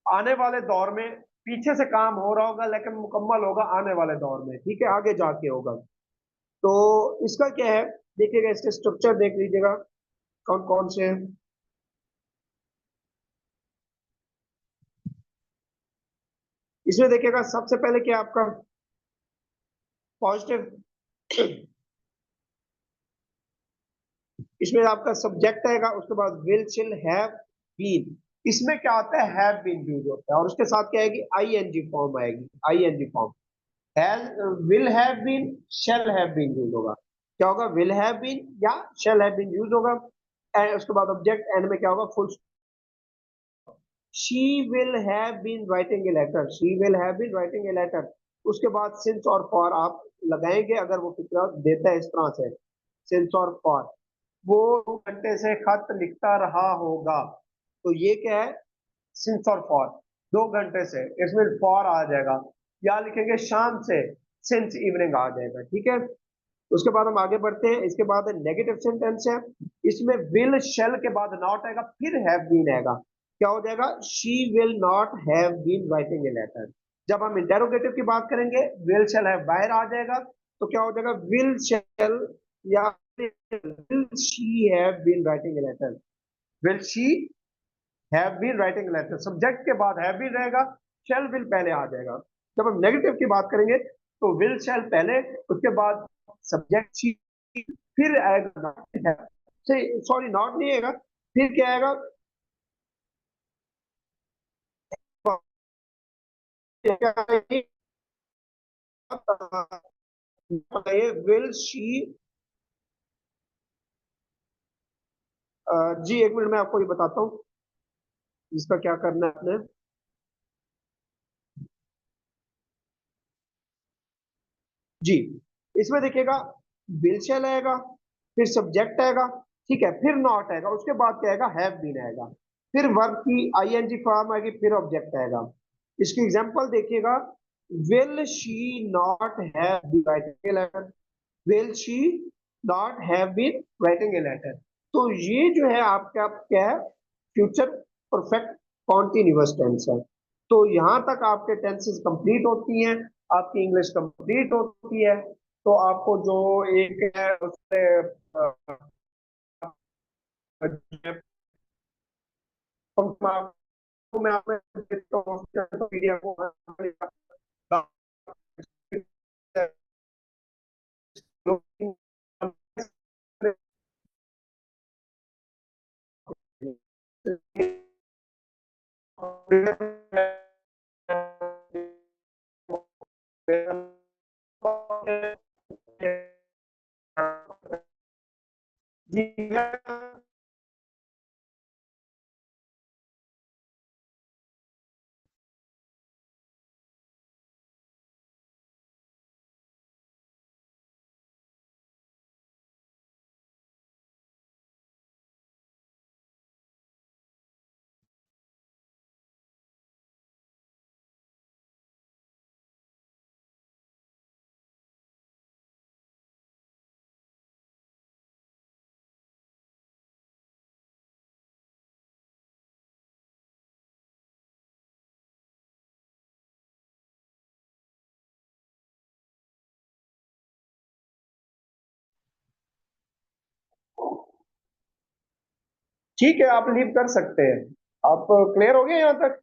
आने वाले दौर में पीछे से काम हो रहा होगा लेकिन मुकम्मल होगा आने वाले दौर में। ठीक है, आगे जाके होगा। तो इसका क्या है, देखिएगा इसके स्ट्रक्चर देख लीजिएगा कौन कौन से हैं। इसमें देखिएगा सबसे पहले क्या है आपका, पॉजिटिव, इसमें आपका सब्जेक्ट आएगा, उसके बाद विल शिल हैव बीन। इसमें क्या आता है, हैव बीन यूज होता है, और उसके साथ क्या आएगी, आईएनजी फॉर्म आएगी, I N G form. Has, will have been, shall have been use होगा। क्या होगा, विल हैव बीन या शैल हैव बीन यूज होगा। एंड उसके बाद ऑब्जेक्ट, एंड में क्या होगा, full. She will have been writing a letter, she will have been writing a letter. उसके बाद सिंस और फॉर आप लगाएंगे अगर वो फिक्रा देता है इस तरह से, सिंस और फॉर, वो 2 घंटे से खत लिखता रहा होगा, तो ये क्या है, सिंस और फॉर, 2 घंटे से, इसमें फॉर आ जाएगा। या लिखेंगे शाम से, सिंस इवनिंग आ जाएगा। ठीक है, उसके बाद हम आगे बढ़ते हैं। इसके बाद नेगेटिव सेंटेंस है, इसमें विल शैल के बाद नॉट आएगा, फिर हैव बीन आएगा। क्या हो जाएगा, she will not have been writing a letter. जब हम इंटेरोगेटिव की बात करेंगे, विल शैल हैव बाहर आ जाएगा, तो क्या हो जाएगा, विल शैल या will she have been writing a letter, will she have been writing a letter, subject के बाद हैव बीन रहेगा, शैल विल पहले आ जाएगा। जब हम नेगेटिव की बात करेंगे तो विल शैल पहले, उसके बाद सब्जेक्ट शी, फिर आएगा, सॉरी नॉट नहीं आएगा, फिर क्या आएगा, विल शी, जी एक मिनट मैं आपको ये बताता हूँ इसका क्या करना है आपने। जी, इसमें देखिएगा विल शैल आएगा, फिर सब्जेक्ट आएगा, ठीक है, फिर नॉट आएगा, उसके बाद क्या आएगा, हैव बीन आएगा, फिर वर्ब की आईएनजी फॉर्म आएगी, फिर ऑब्जेक्ट आएगा। इसकी एग्जांपल देखिएगा, will she not have been writing a letter, will she not have been writing a letter. तो ये जो है आपका क्या है, फ्यूचर परफेक्ट कॉन्टिन्यूअस टेंस है। तो यहां तक आपके टेंसेस कंप्लीट होती हैं, आपकी इंग्लिश कंप्लीट होती है। तो आपको जो एक है उससे मैं आपको देता हूँ पीडीएफ को। जी ठीक है, आप लीव कर सकते हैं। आप क्लियर हो गए यहाँ तक?